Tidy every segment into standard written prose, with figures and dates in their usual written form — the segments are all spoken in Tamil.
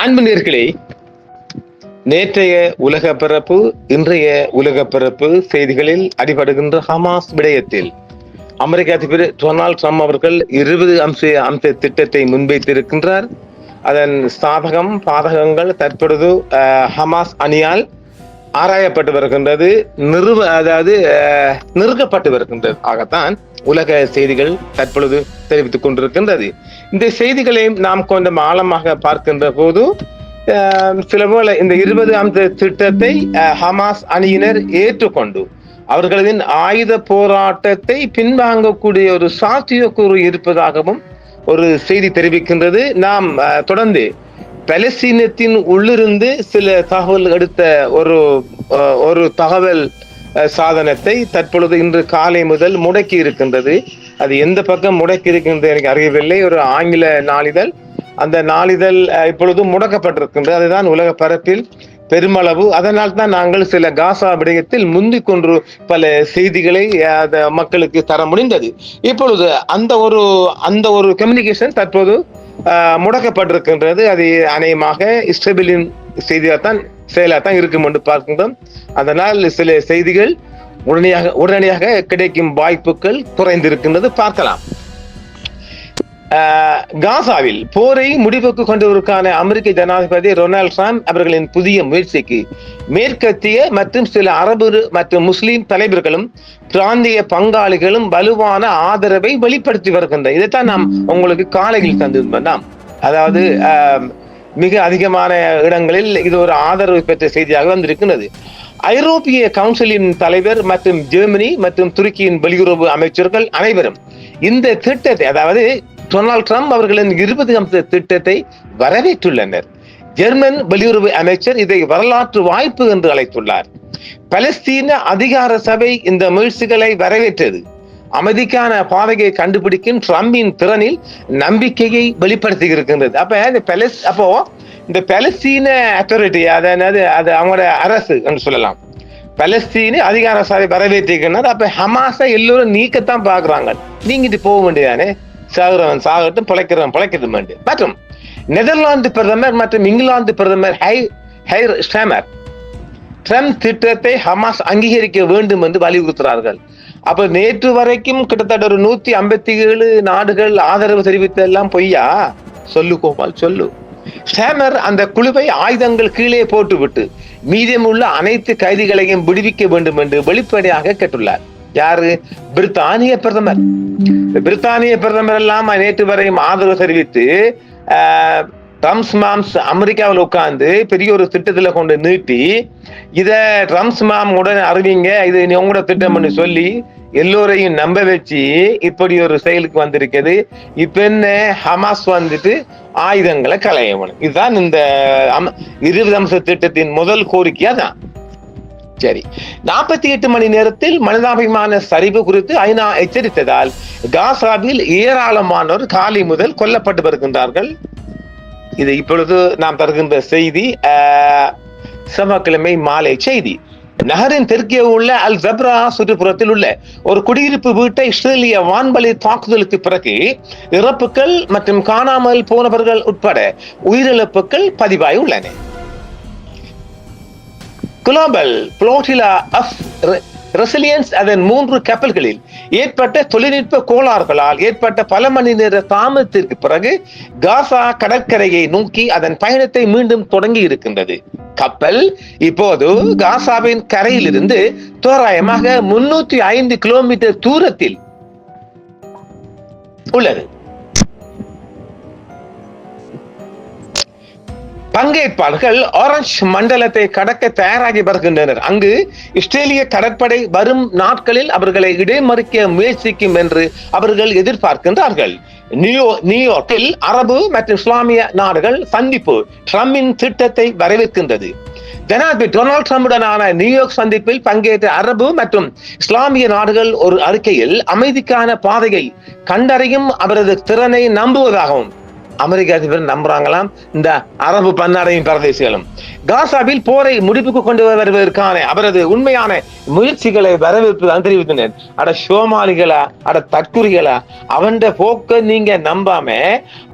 அன்பு நேயர்களே, நேற்றைய உலக பிறப்பு இன்றைய உலக பிறப்பு செய்திகளில் அடிபடுகின்ற ஹமாஸ் விடயத்தில் அமெரிக்க அதிபர் டொனால்ட் ட்ரம்ப் அவர்கள் 20 அம்ச திட்டத்தை முன்வைத்திருக்கின்றார். அதன் சாதகம் பாதகங்கள் தற்பொழுது ஹமாஸ் அணியால் ஆராயப்பட்டு வருகின்றது, நிறுக்கப்பட்டு வருகின்றது. ஆகத்தான் உலக செய்திகள் தற்பொழுது தெரிவித்துக் கொண்டிருக்கின்றது. இந்த செய்திகளை நாம் கொஞ்சம் ஆழமாக பார்க்கின்ற போது சில போல இந்த 20 அம்ச திட்டத்தை ஹமாஸ் அணியினர் ஏற்றுக்கொண்டு அவர்களின் ஆயுத போராட்டத்தை பின்வாங்கக்கூடிய ஒரு சாத்தியக்கூறு இருப்பதாகவும் ஒரு செய்தி தெரிவிக்கின்றது. நாம் தொடர்ந்து பலஸ்தீனத்தின் உள்ளிருந்து சில தகவல் எடுத்த ஒரு தகவல் சாதனத்தை தற்பொழுது இன்று காலை முதல் முடக்கி இருக்கின்றது. அது எந்த பக்கம் முடக்கி இருக்கின்றது எனக்கு அறியவில்லை. ஒரு ஆங்கில நாளிதழ், அந்த நாளிதழ் இப்பொழுது முடக்கப்பட்டிருக்கின்றது. அதுதான் உலக பரப்பில் பெருமளவு. அதனால் தான் நாங்கள் சில காசா விடயத்தில் முந்திக் கொண்டு பல செய்திகளை மக்களுக்கு தர முடிந்தது. இப்பொழுது அந்த ஒரு கம்யூனிகேஷன் தற்போது முடக்கப்பட்டிருக்கின்றது. அது அநேகமாக இஸ்ரேலின் செய்தியாகத்தான் செயலாகத்தான் இருக்கும் என்று பார்க்கின்றோம். அதனால் சில செய்திகள் உடனடியாக கிடைக்கும் வாய்ப்புகள் குறைந்திருக்கின்றது. பார்க்கலாம். காசாவில் போரை முடிவுக்கு கொண்டுவதற்கான அமெரிக்க ஜனாதிபதி டொனால்ட் ட்ரம்ப் அவர்களின் புதிய முயற்சிக்கு மேற்கத்திய மற்றும் சில அரபு மற்றும் முஸ்லிம் தலைவர்களும் பிராந்திய பங்காளிகளும் வலுவான ஆதரவை வெளிப்படுத்தி வருகின்றனர். இதைத்தான் நாம் உங்களுக்கு காலையில் தந்திருந்தோம். அதாவது மிக அதிகமான இடங்களில் இது ஒரு ஆதரவு பெற்ற செய்தியாக வந்திருக்கிறது. ஐரோப்பிய கவுன்சிலின் தலைவர் மற்றும் ஜெர்மனி மற்றும் துருக்கியின் வெளியுறவு அமைச்சர்கள் அனைவரும் இந்த திட்டத்தை, அதாவது டொனால்ட் ட்ரம்ப் அவர்களின் 20 அம்ச திட்டத்தை வரவேற்றுள்ளனர். ஜெர்மன் வெளியுறவு அமைச்சர் இதை வரலாற்று வாய்ப்பு என்று அழைத்துள்ளார். பலஸ்தீன அதிகார சபை இந்த முயற்சிகளை வரவேற்றது. அமைதிக்கான பாதையை கண்டுபிடிக்கும் ட்ரம்பின் திறனில் நம்பிக்கையை வெளிப்படுத்தி இருக்கின்றது. அப்போ இந்த பலஸ்தீன அத்தாரிட்டி, அதாவது அது அவங்களோட அரசு என்று சொல்லலாம், பலஸ்தீன அதிகார சபை வரவேற்றிருக்கிறார். அப்ப ஹமாஸை எல்லோரும் நீக்கத்தான் பாக்குறாங்க. நீங்கிட்டு போக வேண்டியதானே, சாகுறவன் சாகட்டும், பிழைக்கிறவன் பிழைக்கட்டும். மற்றும் நெதர்லாந்து பிரதமர் மற்றும் இங்கிலாந்து பிரதமர் ஹைர் ஸ்டாமர் ட்ரம்ப் திட்டத்தை ஹமாஸ் அங்கீகரிக்க வேண்டும் என்று வலியுறுத்துகிறார்கள். அப்ப நேற்று வரைக்கும் கிட்டத்தட்ட ஒரு 157 நாடுகள் ஆதரவு தெரிவித்தெல்லாம் பொய்யா? சொல்லு கோபால், சொல்லு. ஸ்டாமர் அந்த குழுவை ஆயுதங்கள் கீழே போட்டுவிட்டு மீதமுள்ள அனைத்து கைதிகளையும் விடுவிக்க வேண்டும் என்று வெளிப்படையாக கேட்டுள்ளார். யாரு? பிரித்தானிய பிரதமர். பிரித்தானிய பிரதமர் எல்லாம் நேற்று வரையும் ஆதரவு தெரிவித்து ட்ரம்ஸ் மாம்ஸ் அமெரிக்காவில் உட்கார்ந்து பெரிய ஒரு திட்டத்துல கொண்டு நீட்டி இத ட்ரம்ஸ் மாம் உடனே அறிவிங்க, இது உங்களோட திட்டம் பண்ணி சொல்லி எல்லோரையும் நம்ப வச்சு இப்படி ஒரு செயலுக்கு வந்திருக்கிறது. இப்ப என்ன, ஹமாஸ் வந்துட்டு ஆயுதங்களை களையணும். இதுதான் இந்த 20 அம்ச திட்டத்தின் முதல் கோரிக்கையா தான். சரி, 48 மணி நேரத்தில் மனிதாபிமான சரிவு குறித்து ஐநா எச்சரித்ததால் காசாவில் ஏராளமானோர் காலை முதல் கொல்லப்பட்டு வருகின்றார்கள். இது இப்பொழுது நாம் தருகின்ற செய்தி, செவ்வாய்க்கிழமை மாலை செய்தி. நகரின் தெற்கே உள்ள அல் ஜப்ரா சுற்றுப்புறத்தில் உள்ள ஒரு குடியிருப்பு வீட்டை இஸ்ரேலிய வான்வழி தாக்குதலுக்கு பிறகு இறப்புகள் மற்றும் காணாமல் போனவர்கள் உட்பட உயிரிழப்புகள் பதிவாகி உள்ளன. குளோபல் புளோட்டிலா ஆஃப் ரெசிலியன்ஸ் அதன் 3 கப்பல்களில் ஏற்பட்ட தொழில்நுட்ப கோளாறுகளால் ஏற்பட்ட பல மணி நேர தாமதத்திற்கு பிறகு காசா கடற்கரையை நோக்கி அதன் பயணத்தை மீண்டும் தொடங்கி இருக்கின்றது. கப்பல் இப்போது காசாவின் கரையிலிருந்து தோராயமாக 305 கிலோமீட்டர் தூரத்தில் உள்ளது. பங்கேற்பாளர்கள் ஆரஞ்ச் மண்டலத்தை கடக்க தயாராகி வருகின்றனர். அங்கு இஸ்ரேலிய கடற்படை வரும் நாட்களில் அவர்களை இடைமறிக்க முயற்சிக்கும் என்று அவர்கள் எதிர்பார்க்கின்றார்கள். நியூயார்க்கில் அரபு மற்றும் இஸ்லாமிய நாடுகள் சந்திப்பு ட்ரம்பின் திட்டத்தை வரவேற்கின்றது. ஜனாதிபதி டொனால்ட் ட்ரம்புடனான நியூயார்க் சந்திப்பில் பங்கேற்ற அரபு மற்றும் இஸ்லாமிய நாடுகள் ஒரு அறிக்கையில் அமைதிக்கான பாதையை கண்டறியும் அவரது திறனை நம்புவதாகவும் அமெரிக்க அதிபர் நம்புறாங்களாம் இந்த அரபு பன்னாடையும் பிரதேசிகளும். காசாவில் போரை முடிவுக்கு கொண்டு வருவதற்கான அவரது உண்மையான முயற்சிகளை வரவேற்பு தெரிவித்தனர். அட சோமாலிகளா, அட தற்குறிகளா, அவன் போக்க நீங்க நம்பாம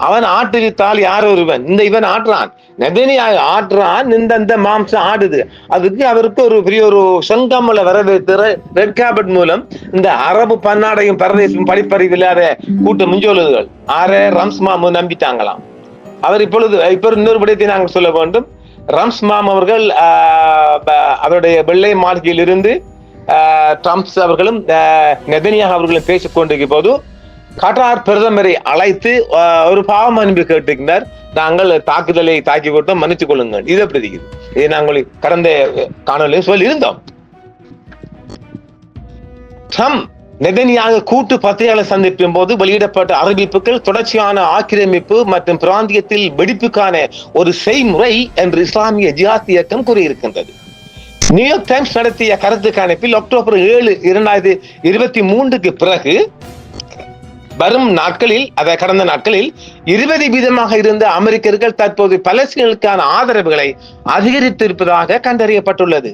அவன் ஆட்டுவித்தால் யார் ஒருவன் இந்த இவன் ஆடுறான், நெதனியாக ஆடுறான், இந்த மாம்சம் ஆடுது. அதுக்கு அவருக்கு ஒரு பெரிய ஒரு செங்கமல வரவேற்று ரெட் கேபட் மூலம் இந்த அரபு பன்னாடையும் பிரதேசம் படிப்பறிவு இல்லாத கூட்ட முஞ்சோலுகள் ரம்ஸ் மாமு நம்பிட்டாங்களாம். அவர் இப்பொழுது இன்னொரு விடயத்தை நாங்கள் சொல்ல வேண்டும். ரம்ஸ் மாம் அவர்கள் அவருடைய வெள்ளை மாளிகையில் இருந்து ட்ரம்ப் அவர்களும் நெதனியாக அவர்களும் பேசிக் கொண்டிருக்கும் போது கட்டார் பிரதமரை அழைத்து ஒரு பாவம் அனுப்பி கேட்டிருக்கிறார். நாங்கள் தாக்குதலை தாக்கி விட்டோம், மன்னித்துக் கொள்ளுங்கள். இது எப்படி இருக்குது? இதை நாங்கள் கடந்த காணொலியில் சொல்லி இருந்தோம். ட்ரம்ப் நெதனியாக கூட்டு பத்திரிகையாளர் சந்திப்பின் போது வெளியிடப்பட்ட அறிவிப்புகள் தொடர்ச்சியான ஆக்கிரமிப்பு மற்றும் பிராந்தியத்தில் வெடிப்புக்கான ஒரு செய்முறை என்று இஸ்லாமிய ஜிஹாத் இயக்கம் கூறியிருக்கின்றது. நியூயார்க் டைம்ஸ் நடத்திய கருத்து கணிப்பில் அக்டோபர் 7, 2023 பிறகு வரும் நாட்களில், கடந்த நாட்களில் 20% இருந்த அமெரிக்கர்கள் தற்போது பலஸ்தீனர்களுக்கான ஆதரவுகளை அதிகரித்திருப்பதாக கண்டறியப்பட்டுள்ளது.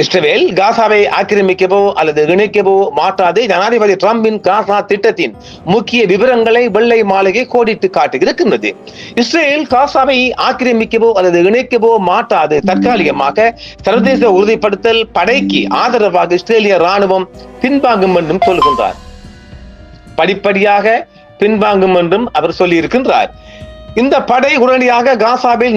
இஸ்ரேல் காசாவை ஆக்கிரமிக்கவோ அல்லது இணைக்கவோ மாட்டாது. ஜனாதிபதி டிரம்பின் காசா திட்டத்தின் முக்கிய விவரங்களை வெள்ளை மாளிகை கோடிட்டு காட்டுகிறது. இஸ்ரேல் காசாவை ஆக்கிரமிக்கவோ அல்லது இணைக்கவோ மாட்டாது. தற்காலிகமாக சர்வதேச உறுதிப்படுத்தல் படைக்கு ஆதரவாக இஸ்ரேலிய ராணுவம் பின்வாங்கும் என்றும் சொல்கின்றார். படிப்படியாக பின்வாங்கும் என்றும் அவர் சொல்லி இருக்கின்றார். இந்த படை உடனடியாக காசாவில்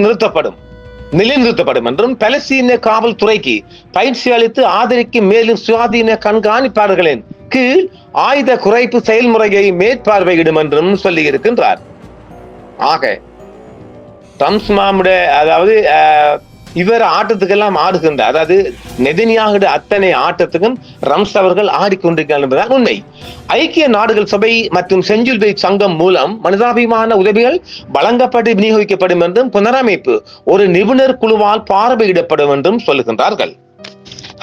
நிலைநிறுத்தப்படும் என்றும் பலஸ்தீன காவல்துறைக்கு பயிற்சி அளித்து ஆதரிக்கும் மேலும் சுயாதீன கண்காணிப்பாளர்களின் கீழ் ஆயுத குறைப்பு செயல்முறையை மேற்பார்வையிடும் என்றும் சொல்லி இருக்கின்றார். ஆக ட்ரம்ப் மாமுடைய அதாவது இவர் ஆட்டத்துக்கெல்லாம் ஆடுகின்றார். அதாவது நெதனியாக அத்தனை ஆட்டத்துக்கும் ரம்ஸ் அவர்கள் ஆடிக்கொண்டிருக்கிறார் என்பதுதான் உண்மை. ஐக்கிய நாடுகள் சபை மற்றும் செஞ்சிலுவை சங்கம் மூலம் மனிதாபிமான உதவிகள் வழங்கப்பட்டு விநியோகிக்கப்படும் என்றும் புனரமைப்பு ஒரு நிபுணர் குழுவால் பார்வையிடப்படும் என்றும் சொல்லுகின்றார்கள்.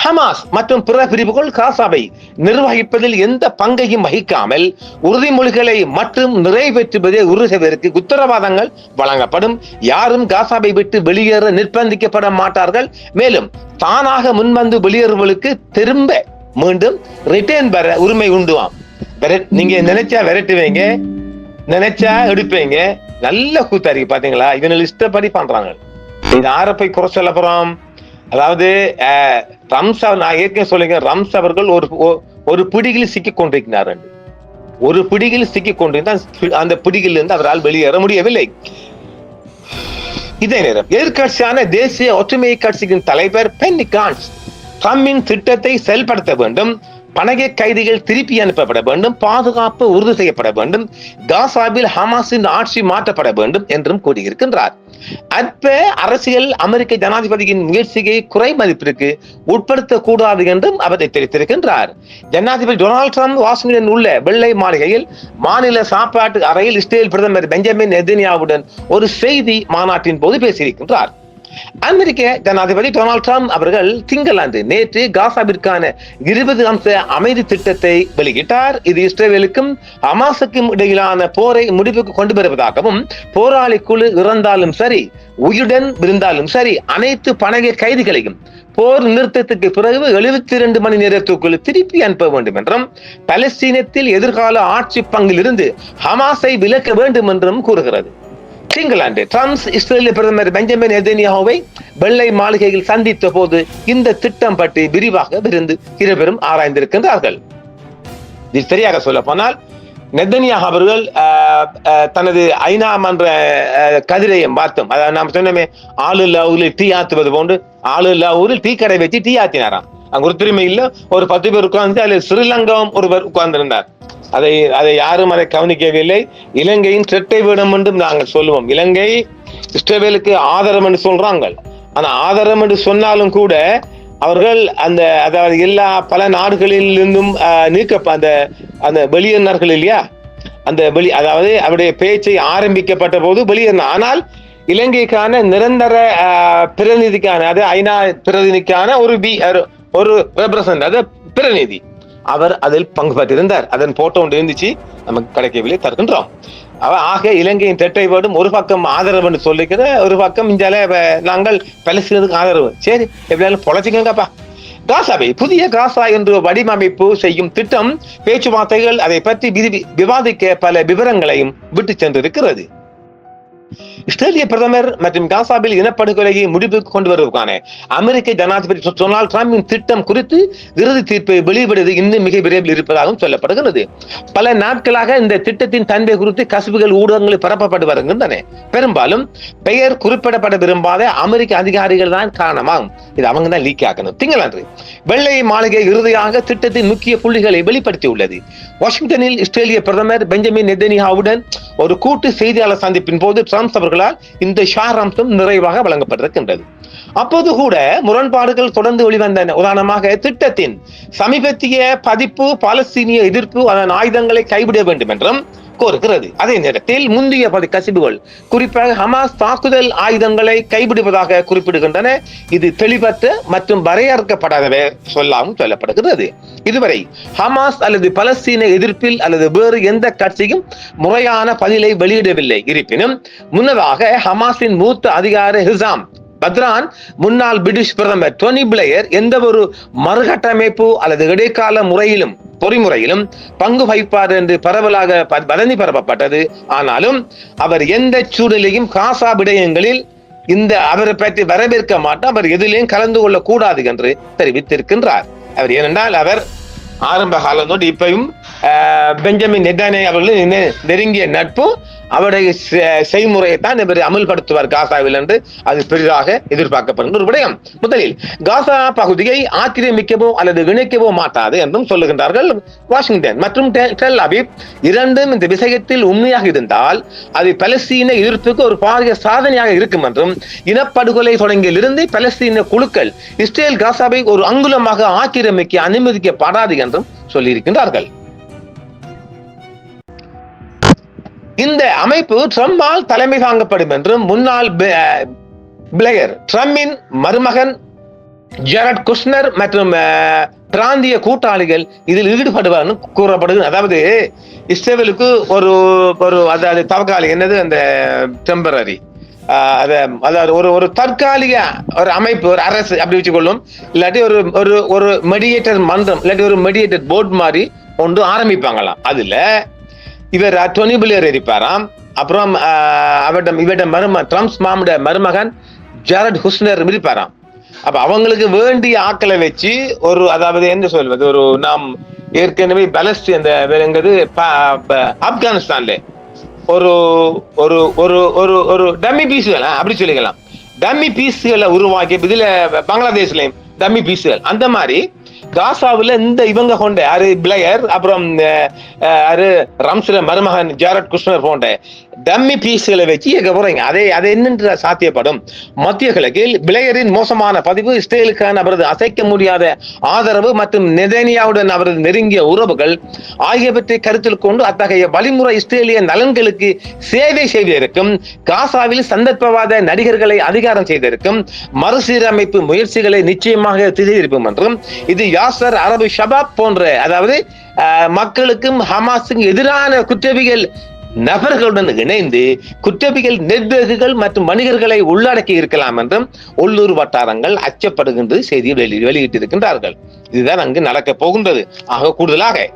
ஹமாஸ் மற்றும் பிற பிரிவுகள் காசாவை நிர்வகிப்பதில் எந்த பங்கையும் வகிக்காமல் உறுதிமொழிகளை மற்றும் நிறைவேற்றுவதை உறுதி செய்வதற்கு உத்தரவாதங்கள் வழங்கப்படும். யாரும் காசாவை விட்டு வெளியேற நிர்பந்திக்கப்பட மாட்டார்கள். மேலும் தானாக முன்வந்து வெளியேறுவதற்கு திரும்ப மீண்டும் ரிட்டர்ன் பெற உரிமை உண்டுவாம். நீங்க நினைச்சா விரட்டுவீங்க, நினைச்சா எடுப்பீங்க. நல்ல கூத்தாரி பாத்தீங்களா? இவங்க இஷ்டப்படி பண்றாங்க. இது யார போய் குறை சொல்ல போறோம்? அதாவது நான் ஏற்கனவே சொல்லுங்க, ரம்ஸ் அவர்கள் ஒரு பிடியில் சிக்கிக் கொண்டிருக்கிறார். ஒரு பிடியில் சிக்கிக் கொண்டிருந்தால் அந்த பிடியில் இருந்து அவரால் வெளியேற முடியவில்லை. இதே நேரம் எதிர்கட்சியான தேசிய ஒற்றுமை கட்சியின் தலைவர் பென்னி கான்ஸ் ட்ரம்பின் திட்டத்தை செயல்படுத்த வேண்டும், பணய கைதிகள் திருப்பி அனுப்பப்பட வேண்டும், பாதுகாப்பு உறுதி செய்யப்பட வேண்டும், காசாவில் ஹமாஸின் ஆட்சி மாற்றப்பட வேண்டும் என்றும் கூறியிருக்கின்றார். அற்ப அரசியல் அமெரிக்க ஜனாதிபதியின் முயற்சியை குறை மதிப்பிற்கு உட்படுத்தக்கூடாது என்றும் அவர் எச்சரித்திருக்கின்றார். ஜனாதிபதி டொனால்ட் ட்ரம்ப் வாஷிங்டன் உள்ள வெள்ளை மாளிகையில் மாநில சாப்பாட்டு அறையில் இஸ்ரேல் பிரதமர் பெஞ்சமின் நெதன்யாவுடன் ஒரு செய்தி மாநாட்டின் போது பேசியிருக்கின்றார். அமெரிக்க ஜனாதிபதி டொனால்ட் ட்ரம்ப் அவர்கள் திங்களன்று நேற்று காசாவிற்கான 20 அம்ச அமைதி திட்டத்தை வெளியிட்டார். இது இஸ்ரேலுக்கும் ஹமாஸுக்கும் இடையிலான போரை முடிவுக்கு கொண்டு வருவதாகவும், போராளி குழு இறந்தாலும் சரி உயிருடன் இருந்தாலும் சரி அனைத்து பணய கைதிகளையும் போர் நிறுத்தத்துக்கு பிறகு 72 மணி நேரத்துக்குள் திருப்பி அனுப்ப வேண்டும் என்றும், பலஸ்தீனத்தில் எதிர்கால ஆட்சி பங்கில் இருந்து ஹமாஸை விலக்க வேண்டும் என்றும் கூறுகிறது. திங்களன்று ட்ரம்ப் இஸ்ரேலிய பிரதமர் பெஞ்சமின் நெதன்யாஹுவை வெள்ளை மாளிகையில் சந்தித்த போது இந்த திட்டம் பற்றி விரிவாக இருவரும் ஆராய்ந்திருக்கின்றார்கள். இது சரியாக சொல்ல போனால் நெதன்யாஹு அவர்கள் தனது ஐநா மன்ற கதிரையும் பார்த்தோம். அதாவது நாம் சொன்னமே ஆளுல்லா ஊரில் டீ ஆத்துவது போன்று ஆளுல்லா ஊரில் டீ கடை வச்சு டீ ஆத்தினாராம். அங்க ஒரு திரும்ப இல்ல, ஒரு 10 பேர் உட்கார்ந்து அதில் ஸ்ரீலங்காவும் ஒருவர் உட்கார்ந்திருந்தார். அதை யாரும் அதை கவனிக்கவில்லை. இலங்கையின் இரட்டை வேடம் என்றும் நாங்கள் சொல்லுவோம். இலங்கை இஸ்ரேலுக்கு ஆதரவு என்று சொல்றாங்க. ஆனா ஆதரவு என்று சொன்னாலும் கூட அவர்கள் அதாவது எல்லா பல நாடுகளில் இருந்தும் அந்த வெளியேறினார்கள் இல்லையா, அதாவது அவருடைய பேச்சை ஆரம்பிக்கப்பட்ட போது வெளியேறினார். ஆனால் இலங்கைக்கான நிரந்தர பிரதிநிதிக்கான ஐநா பிரதிநிதிக்கான ஒரு ரெப்ரசன்ட் பிரதிநிதி அவர் அதில் பங்கு பெற்றிருந்தார். அதன் போட்டோ ஒன்று இருந்துச்சு, நமக்கு கிடைக்கவில்லை, தருகின்றோம். ஆக இலங்கையின் திட்டை வேடும் ஒரு பக்கம் ஆதரவு என்று சொல்லிக்கிற, ஒரு பக்கம் இந்தியால நாங்கள் பலஸ்தீனத்துக்கு ஆதரவு. சரி, எப்படியாலும் பொழைச்சிக்கங்கப்பா. காசாவை புதிய காசா என்று வடிவமைப்பு செய்யும் திட்டம் பேச்சுவார்த்தைகள் அதை பற்றி விவாதிக்க பல விவரங்களையும் விட்டு சென்றிருக்கிறது. இஸ்ரேலிய பிரதமர் மற்றும் காசாவில் இனப்படுகொலையை முடிவுக்கு கொண்டு வருவதற்கான அமெரிக்க ஜனாதிபதி டொனால்ட் டிரம்பின் திட்டம் குறித்து இறுதி தீர்ப்பை வெளியிடுவது இன்னும் மிக விரைவில் இருப்பதாகவும் சொல்லப்படுகிறது. பல நாட்களாக இந்த திட்டத்தின் தன்மை குறித்து கசிவுகள் ஊடகங்களில் பரப்பப்பட்டு வருகின்றன. பெரும்பாலும் பெயர் குறிப்பிடப்பட விரும்பாத அமெரிக்க அதிகாரிகள் தான் காரணமாகும். இது அவங்க தான் லீக் ஆக்கணும். திங்களன்று வெள்ளை மாளிகை இறுதியாக திட்டத்தின் முக்கிய புள்ளிகளை வெளிப்படுத்தியுள்ளது. வாஷிங்டனில் இஸ்ரேலிய பிரதமர் பெஞ்சமின் நெதன்யாஹுவுடன் ஒரு கூட்டு செய்தியாளர் சந்திப்பின் போது டிரம்ப் அவர்களால் இந்த சாராம்சம் நிறைவாக வழங்கப்பட்டிருக்கின்றது. அப்போது கூட முரண்பாடுகள் தொடர்ந்து வெளிவந்தன. உதாரணமாக திட்டத்தின் சமீபத்திய பதிப்பு பாலஸ்தீனிய எதிர்ப்பு அதன் ஆயுதங்களை கைவிட வேண்டும் என்றும் கோருகிறது. அதே நேரத்தில் முந்தைய கசிவுகள் குறிப்பாக ஹமாஸ் தாக்குதல் ஆயுதங்களை கைவிடுவதாக குறிப்பிடுகின்றன. இது தெளிவற்ற மற்றும் வரையறுக்கப்படாத சொல்லாமல் சொல்லப்படுகிறது. இதுவரை ஹமாஸ் அல்லது பலஸ்தீன எதிர்ப்பில் அல்லது வேறு எந்த கட்சியும் முறையான பதிலை வெளியிடவில்லை. இருப்பினும் முன்னதாக ஹமாஸின் மூத்த அதிகாரி ஹிசாம் பத்ரான் முன்னாள் பிரிட்டிஷ் பிரதமர் டோனி பிளேயர் எந்த ஒரு மறுகட்டமைப்பு அல்லது இடைக்கால முறையிலும் பொறிமுறையிலும் பங்கு வகிப்பார் என்று பரவலாக வதந்தி பரப்பப்பட்டது. ஆனாலும் அவர் எந்த சூழ்நிலையும் காசா விடயங்களில் அவரை பற்றி வரவேற்க மாட்டார், அவர் எதிலையும் கலந்து கொள்ள கூடாது என்று தெரிவித்திருக்கின்றார். அவர் ஏனென்றால் அவர் ஆரம்ப காலத்தோடு இப்பயும் பெஞ்சமின் நெதன்யாஹு அவர்களின் நெருங்கிய நட்பு, அவருடைய செய்முறையை தான் இவர் அமல்படுத்துவார் காசாவில் என்று அது பெரிதாக எதிர்பார்க்கப்படுகிற ஒரு விடயம். முதலில் காசா பகுதியை ஆக்கிரமிக்கவோ அல்லது இணைக்கவோ மாட்டாது என்றும் சொல்லுகின்றார்கள். வாஷிங்டன் மற்றும் டெல் அவிவ் இரண்டும் இந்த விஷயத்தில் உண்மையாக இருந்தால் அது பலஸ்தீன எதிர்ப்புக்கு ஒரு பாரிய சாதனையாக இருக்கும் என்றும், இனப்படுகொலை தொடங்கியிலிருந்து பலஸ்தீன குழுக்கள் இஸ்ரேல் காசாவை ஒரு அங்குலமாக ஆக்கிரமிக்க அனுமதிக்கப்படாது என்றும் சொல்லியிருக்கின்றார்கள். இந்த அமைப்பு ட்ரம்பால் தலைமை தாங்கப்படும் என்றும் முன்னாள் பிளேயர் ட்ரம்பின் மருமகன் ஜெரட் குஷ்னர் மற்றும் பிராந்திய கூட்டாளிகள் இதில் ஈடுபடுவார் கூறப்படுகிறது. அதாவது இஸ்ரேலுக்கு ஒரு அதாவது தவக்காலி என்னது அந்த டெம்பரரி அதாவது ஒரு தற்காலிக ஒரு அமைப்பு, ஒரு அரசு அப்படி வச்சுக்கொள்ளும். இல்லாட்டி ஒரு மெடியேட்டர் மன்றம் இல்லாட்டி ஒரு மெடியேட்டர் போர்டு மாதிரி ஒன்று ஆரம்பிப்பாங்களாம். அதுல இவர் டோனி பிளேயர் இருப்பாராம். அப்புறம் இவரிடம் ட்ரம்ப்ஸ் மாமுடைய மருமகன் ஜெரட் குஷ்னர் இருப்பாராம். அப்ப அவங்களுக்கு வேண்டிய ஆக்களை வச்சு அதாவது என்ன சொல்வது, நாம் ஏற்கனவே பலஸ்தீன் அந்த வேறங்கிறது ஆப்கானிஸ்தான்ல ஒரு டம்மி பீஸுகள் அப்படி சொல்லிக்கலாம், டம்மி பீஸுகளை உருவாக்கி இதுல பங்களாதேஷ்லயும் டம்மி பீஸுகள் அந்த மாதிரி காசாவில் இவங்க கொண்ட பிளேயர் அப்புறம் ரம்ஸ்ல மருமகன் ஜெரட் குஷ்னர் போன்ற டம்மி பீஸ்களை வச்சு இயக்க போறீங்க. அதை என்னென்று சாத்தியப்படும். மத்திய கிழக்கில் பிளேயரின் மோசமான பதிவு, இஸ்ரேலுக்கான அவரது அசைக்க முடியாத ஆதரவு மற்றும் நெதன்யாஹுவுடன் அவரது நெருங்கிய உறவுகள் ஆகியவற்றை கருத்தில் கொண்டு அத்தகைய வழிமுறை இஸ்ரேலிய நலன்களுக்கு சேவை செய்திருக்கும், காசாவில் சந்தர்ப்பவாத நடிகர்களை அதிகாரம் செய்திருக்கும், மறுசீரமைப்பு முயற்சிகளை நிச்சயமாக திசையிருக்கும் என்றும், இது யாசர் அரபு ஷபாப் போன்ற அதாவது மக்களுக்கும் ஹமாஸுக்கும் எதிரான குற்றவியல் நபர்களுடன் இணைந்து குற்றவியல் நெட்வொர்க்குகள் மற்றும் வணிகர்களை உள்ளடக்கி இருக்கலாம் என்றும் உள்ளூர் வட்டாரங்கள் அச்சப்படுகின்ற செய்தியை வெளியிட்டிருக்கின்றார்கள். இதுதான் அங்கு நடக்க போகின்றது. ஆக கூடுதலாக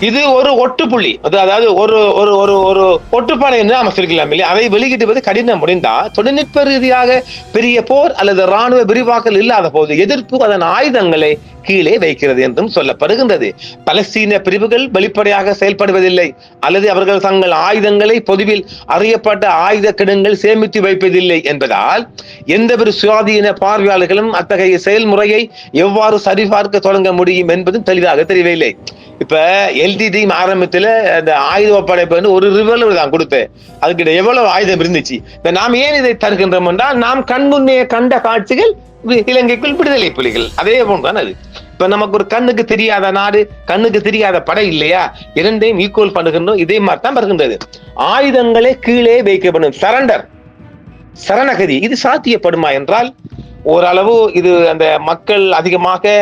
இது ஒரு ஒட்டுப்புள்ளி, அதாவது ஒரு ஒட்டுப்பாடை என்று நாம் சொல்லிக்கலாம் இல்லையா. அதை வெளியிடுவது கடினம் முடிந்தால் தொழில்நுட்ப ரீதியாக பெரிய போர் அல்லது ராணுவ விரிவாக்கல் இல்லாத போது எதிர்ப்பு அதன் ஆயுதங்களை கீழே வைக்கிறது என்றும் சொல்லப்படுகின்றது. பலஸ்தீன பிரிவுகள் வெளிப்படையாக செயல்படுவதில்லை அல்லது அவர்கள் தங்கள் ஆயுதங்களை பொதுவில் அறியப்பட்ட ஆயுத கிடங்கள் சேமித்து வைப்பதில்லை என்பதால் எந்த ஒரு சுயாதீன பார்வையாளர்களும் அத்தகைய செயல்முறையை எவ்வாறு சரிபார்க்க தொடங்க முடியும் என்பதும் தெளிவாக தெரியவில்லை. இப்ப எல்டிடி ஆரம்பத்துல அந்த ஆயுத ஒப்படைப்பு ஒரு ரிவல்வர் தான் கொடுத்தேன், அதுக்கிட்ட எவ்வளவு ஆயுதம் இருந்துச்சு. இப்ப நாம் ஏன் இதை தருகின்றோம் என்றால் நாம் கண்முன்னே கண்ட காட்சிகள் இலங்கைக்குள் விடுதலை புலிகள் அதே போன்றுதான் அது. இப்ப நமக்கு ஒரு கண்ணுக்கு தெரியாத நாடு, கண்ணுக்கு தெரியாத படை இல்லையா, இரண்டையும் ஈக்குவல் பண்ணுகின்றோம். இதே மாதிரி தான் வருகின்றது. ஆயுதங்களே கீழே வைக்கப்படும் சரணகதி இது சாத்தியப்படுமா என்றால் ஓரளவு இது அந்த மக்கள் அதிகமாக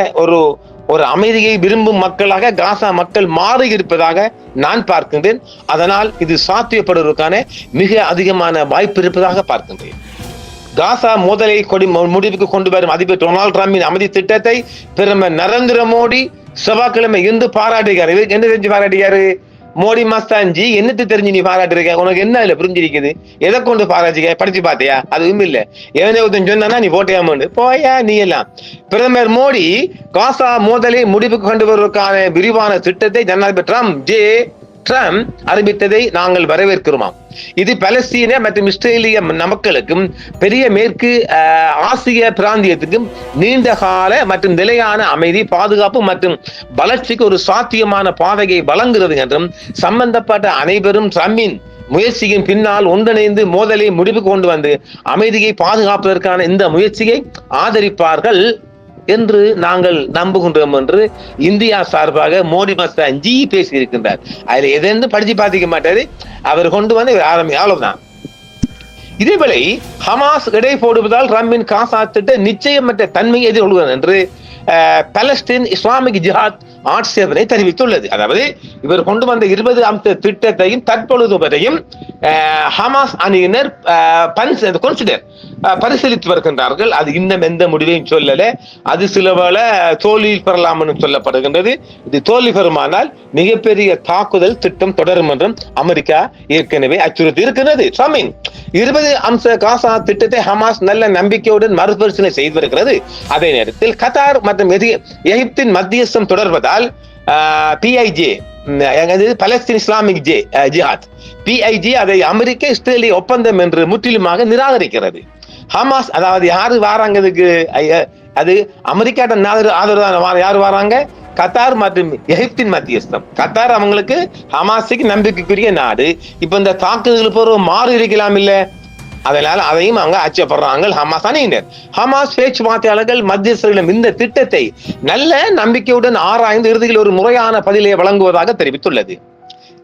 ஒரு அமைதியை விரும்பும் மக்களாக காசா மக்கள் மாறி இருப்பதாக நான் பார்க்கின்றேன். அதனால் இது சாத்தியப்படுவதற்கான மிக அதிகமான வாய்ப்பு இருப்பதாக பார்க்கின்றேன். காசா மோதலை முடிவுக்கு கொண்டு வரும் அதிபர் டொனால்ட் டிரம்பின் அமைதி திட்டத்தை பிரதமர் நரேந்திர மோடி செவ்வாய்க்கிழமை இருந்து பாராட்டுகிறார். என்ன தெரிஞ்சு பாராட்டுகிறாரு? மோடி மஸ்தான்ஜி என்னத்து தெரிஞ்சு நீ பாராட்டுருக்க? உனக்கு என்ன இல்ல புரிஞ்சிருக்குது? எதை கொண்டு பாராட்டிக்க? படிச்சு பார்த்தியா? அதுவும் இல்ல. எவனே ஒருத்தன் சொன்னா நீ போட்டியாமண்டு போயா நீ எல்லாம். பிரதமர் மோடி காசா மோதலை முடிவுக்கு கொண்டு வருவதற்கான விரிவான திட்டத்தை ஜனாதிபதி ட்ரம்ப் அறிவித்ததை நாங்கள் வரவேற்கிறோம். இது பலஸ்தீன மற்றும் இஸ்ரேலிய மக்களுக்கும் பெரிய மேற்கு ஆசிய பிராந்தியத்துக்கும் நீண்ட கால மற்றும் நிலையான அமைதி, பாதுகாப்பு மற்றும் வளர்ச்சிக்கு ஒரு சாத்தியமான பாதையை வழங்குகிறது என்றும் சம்பந்தப்பட்ட அனைவரும் ட்ரம்பின் முயற்சியின் பின்னால் ஒன்றிணைந்து மோதலை முடிவுக்கு கொண்டு வந்து அமைதியை பாதுகாப்பதற்கான இந்த முயற்சியை ஆதரிப்பார்கள் என்று நாங்கள் நம்புகின்றோம் என்று இந்தியா சார்பாக மோடி மஸ்தான்ஜி பேசியிருக்கின்றார். அதுல எதென்று படிச்சு பார்த்திக்க மாட்டாரு. அவர் கொண்டு வந்து அவ்வளவுதான். இதேவேளை ஹமாஸ் எடை போடுவதால் ட்ரம்பின் காசா திட்ட நிச்சயமற்ற தன்மையை எதிர்கொள்வது என்று பலஸ்தீன் இஸ்லாமிக் ஜிஹாத் ஆட்சேபனை தெரிவித்துள்ளது. அதாவது இவர் கொண்டு வந்த 20 அம்ச திட்டத்தையும் தற்பொழுது வரையும் ஹமாஸ் அணியினர் பரிசீலித்து வருகின்றார்கள். அது இன்னும் எந்த முடிவையும் சொல்லல. அது சில வேளை தோல்வியில் பெறலாம் என்று சொல்லப்படுகின்றது. இது தோல்வி பெறுமானால் மிகப்பெரிய தாக்குதல் திட்டம் தொடரும் என்றும் அமெரிக்கா ஏற்கனவே அச்சுறுத்தி இருக்கிறது. 20 அம்ச காசா திட்டத்தை ஹமாஸ் நல்ல நம்பிக்கையுடன் மறுபரிசீலனை செய்து வருகிறது. அதே நேரத்தில் கத்தார் மற்றும் எகிப்தின் மத்தியஸ்தம் தொடர்வதால் PIJ பலஸ்தீன் இஸ்லாமிக் ஜிஹாத் PIJ அதை அமெரிக்க இஸ்ரேலிய ஒப்பந்தம் என்று முற்றிலுமாக நிராகரிக்கிறது. ஹமாஸ் அதாவது யாரு வாராங்கிறதுக்கு அது அமெரிக்காட்ட ஆதரவு யாரு வராங்க? கத்தார் மற்றும் எகிப்தின் மத்தியஸ்தம். கத்தார் அவங்களுக்கு ஹமாஸுக்கு நம்பிக்கைக்குரிய நாடு. இப்ப இந்த தாக்குதலுக்கு ஒரு மாறு இருக்கலாம் இல்ல, அதனால அதையும் அவங்க அச்சப்படுறாங்க ஹமாஸ் அணியினர். ஹமாஸ் பேச்சுவார்த்தையாளர்கள் மத்தியஸ்தர்களிடம் இந்த திட்டத்தை நல்ல நம்பிக்கையுடன் ஆராய்ந்து இறுதியில் ஒரு முறையான பதிலை வழங்குவதாக தெரிவித்துள்ளது.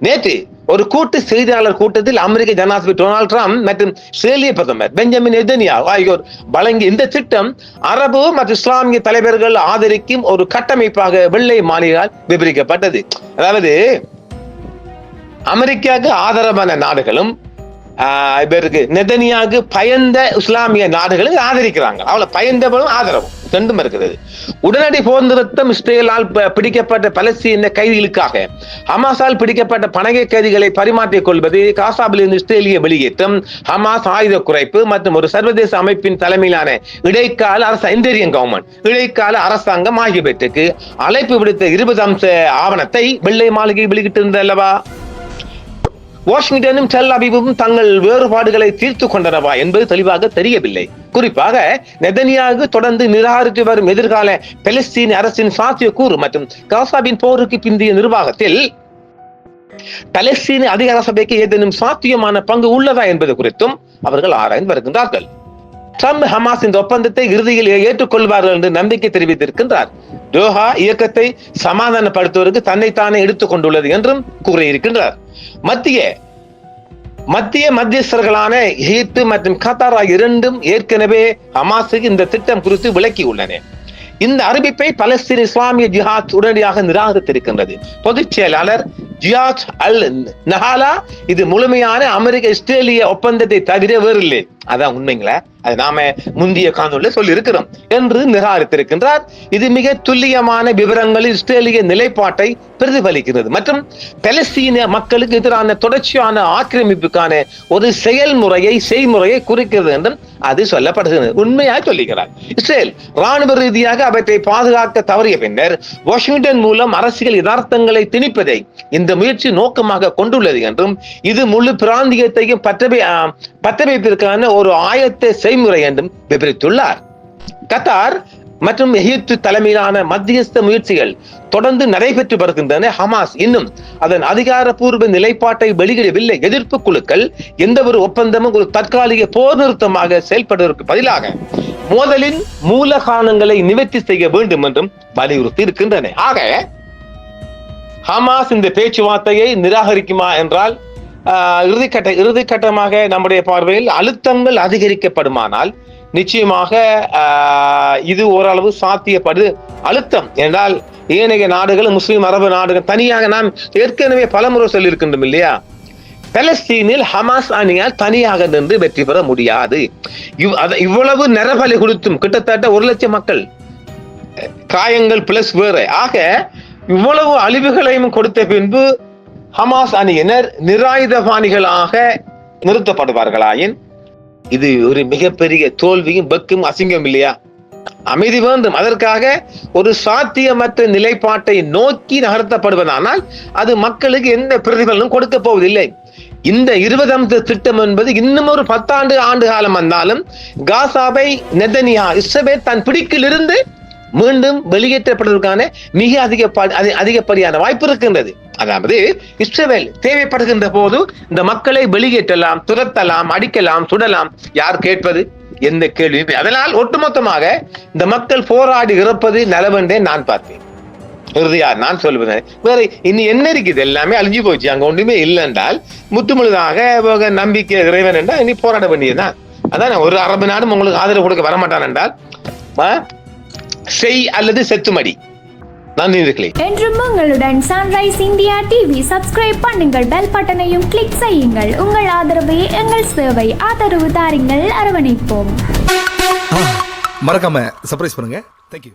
நேற்று ஒரு கூட்டு செய்தியாளர் கூட்டத்தில் அமெரிக்க ஜனாதிபதி டொனால்ட் ட்ரம்ப் மற்றும் இஸ்ரேலிய பிரதமர் பெஞ்சமின் நெதன்யாஹு ஆகியோர் வழங்கிய இந்த திட்டம் அரபு மற்றும் இஸ்லாமிய தலைவர்கள் ஆதரிக்கும் ஒரு கட்டமைப்பாக வெள்ளை மாளிகையால் விவரிக்கப்பட்டது. அதாவது அமெரிக்காவுக்கு ஆதரவான நாடுகளும் இவருக்கு நெதன்யாஹுக்கு பயந்த இஸ்லாமிய நாடுகளும் ஆதரிக்கிறாங்க. அவளை பயந்தவளும் ஆதரவும் ரெண்டும் இருக்கிறது. உடனடி போர் நிறுத்தம், இஸ்ரேலால் பிடிக்கப்பட்ட பலஸ்தீன கைதிகளுக்காக ஹமாஸால் பிடிக்கப்பட்ட பணகை கைதிகளை பரிமாற்றிக் கொள்வது, காசாவில் இருந்து இஸ்ரேலிய வெளியேற்றம், ஹமாஸ் ஆயுத குறைப்பு மற்றும் ஒரு சர்வதேச அமைப்பின் தலைமையிலான இடைக்கால அரசாங்கம் ஆகியவற்றுக்கு அழைப்பு விடுத்த 20 அம்ச ஆவணத்தை வெள்ளை மாளிகை வெளியிட்டிருந்தல்லவா? வாஷிங்டனும் டெல் அவிவும் தங்கள் வேறுபாடுகளை தீர்த்து கொண்டனவா என்பது தெளிவாக தெரியவில்லை. குறிப்பாக நெதன்யாஹு தொடர்ந்து நிராகரித்து வரும் எதிர்கால பலஸ்தீன அரசின் சாத்தியக்கூறு மற்றும் காசாவின் போருக்கு பிந்தைய நிர்வாகத்தில் பலஸ்தீன அதிகார சபைக்கு ஏதேனும் சாத்தியமான பங்கு உள்ளதா என்பது குறித்தும் அவர்கள் ஆராய்ந்து வருகின்றார்கள். ட்ரம்ப் ஹமாஸ் இந்த ஒப்பந்தத்தை இறுதியில் ஏற்றுக்கொள்வார்கள் என்று நம்பிக்கை தெரிவித்திருக்கின்றார். டோஹா இயக்கத்தை சமாதானப்படுத்துவதற்கு தன்னைத்தானே எடுத்துக் கொண்டுள்ளது என்றும் கூறியிருக்கின்றார். மத்தியஸ்தர்களான எகிப்து மற்றும் கத்தார் ஆகிய இரண்டும் ஏற்கனவே ஹமாஸுக்கு இந்த திட்டம் குறித்து விளக்கியுள்ளன. இந்த அறிவிப்பை பலஸ்தீன் இஸ்லாமிய ஜிஹாத் உடனடியாக நிராகரித்திருக்கின்றது. பொதுச் செயலாளர் ஜியாத் அல் நஹாலா இது முழுமையான அமெரிக்க இஸ்ரேலிய ஒப்பந்தத்தை தவிர வேறில்லை, அதான் உண்மைங்களா, அது நாம முந்தைய காணொளியில சொல்லி இருக்கிறோம் என்று நிராகரித்திருக்கின்றார். இது மிக துல்லியமான விவரங்களில் இஸ்ரேலிய நிலைப்பாட்டை பிரதிபலிக்கிறது மற்றும் பலஸ்தீன மக்களுக்கு எதிரான தொடர்ச்சியான ஆக்கிரமிப்புக்கான ஒரு செய்முறையை குறிக்கிறது என்றும் அது சொல்லப்படுகிறது. உண்மையாக சொல்லுகிறார். இஸ்ரேல் ராணுவ ரீதியாக அவற்றை பாதுகாக்க தவறிய பின்னர் வாஷிங்டன் மூலம் அரசியல் யதார்த்தங்களை திணிப்பதை இந்த முயற்சி நோக்கமாக கொண்டுள்ளது என்றும் இது முழு பிராந்தியத்தையும் பற்றவைப்பிற்கான ஒரு ஆயத்த செய்முறை என்றும் விவரித்துள்ளார். கத்தார் மற்றும் எகிப்து தலைமையிலான மத்தியஸ்த முயற்சிகள் தொடர்ந்து நடைபெற்று வருகின்றன. ஹமாஸ் இன்னும் அதன் அதிகாரப்பூர்வ நிலைப்பாட்டை வெளியிடவில்லை. எதிர்ப்பு குழுக்கள் எந்த ஒரு ஒப்பந்தமும் ஒரு தற்காலிக போர் நிறுத்தமாக செயல்படுவதற்கு பதிலாக மோதலின் மூல காரணங்களை நிவர்த்தி செய்ய வேண்டும் என்றும் வலியுறுத்தி இருக்கின்றன. ஆக ஹமாஸ் இந்த பேச்சுவார்த்தையை நிராகரிக்குமா என்றால் இறுதிக்கட்டமாக நம்முடைய பார்வையில் அழுத்தங்கள் அதிகரிக்கப்படுமானால் நிச்சயமாக இது ஓரளவு சாத்தியப்படுது. அழுத்தம் என்றால் ஏனைய நாடுகள், முஸ்லிம் அரபு நாடுகள் தனியாக நாம் ஏற்கனவே பலமுறை சொல்லியிருக்கின்றோம் இல்லையா, பலஸ்தீனில் ஹமாஸ் அணியால் தனியாக நின்று வெற்றி பெற முடியாது. இவ்வளவு நரபலி கொடுத்தும் கிட்டத்தட்ட 1 லட்சம் மக்கள் காயங்கள் பிளஸ் வேற ஆக இவ்வளவு அழிவுகளையும் கொடுத்த பின்பு ஹமாஸ் அணியினர் நிராயுதபாணிகளாக நிறுத்தப்படுவார்களாயின் இது ஒரு மிகப்பெரிய தோல்வியும் வெக்கும் அசிங்கம் இல்லையா? அமைதி வேண்டும். அதற்காக ஒரு சாத்தியமற்ற நிலைப்பாட்டை நோக்கி நகர்த்தப்படுவதானால் அது மக்களுக்கு எந்த பிரதிபலனும் கொடுக்க போவதில்லை. இந்த 20 திட்டம் என்பது இன்னும் ஒரு 10 ஆண்டு காலம் வந்தாலும் காசாவை நெதன்யா இஸ்ரவேல் தன் பிடிக்கிலிருந்து மீண்டும் வெளியேற்றப்படுவதற்கான மிக அதிகப்படியான வாய்ப்பு இருக்கின்றது. அதாவது இஸ்ரவேல் தேவைப்படுகின்ற போது இந்த மக்களை வெளியேற்றலாம், துரத்தலாம், அடிக்கலாம், சுடலாம். யார் கேட்பது? எந்த கேள்வியும். அதனால் ஒட்டுமொத்தமாக இந்த மக்கள் போராடி இறப்பது நலவென்றே நான் பார்த்தேன். இறுதியார் நான் சொல்லுவேன், வேற இனி என்ன இருக்குது? எல்லாமே அழிஞ்சு போச்சு. அங்க ஒன்றுமே இல்லை என்றால் முற்றுமுழுதாக நம்பிக்கை இறைவன் என்றால் இனி போராட வேண்டியதுதான். அதான் ஒரு அரபு நாடும் உங்களுக்கு ஆதரவு கொடுக்க வரமாட்டான் என்றால் செய் அல்லது செத்துமடி. நன்றி இருக்கிறே. என்றும் உங்களுடன் சன்ரைஸ் இந்தியா டிவி சப்ஸ்கிரைப் பண்ணுங்கள், பெல் பட்டனையும் கிளிக் செய்யுங்கள். உங்கள் ஆதரவே எங்கள் சேவை. ஆதரவு தாருங்கள், அரவணைப்போம். மறக்காம சர்ப்ரைஸ் பண்ணுங்க. தேங்க்யூ.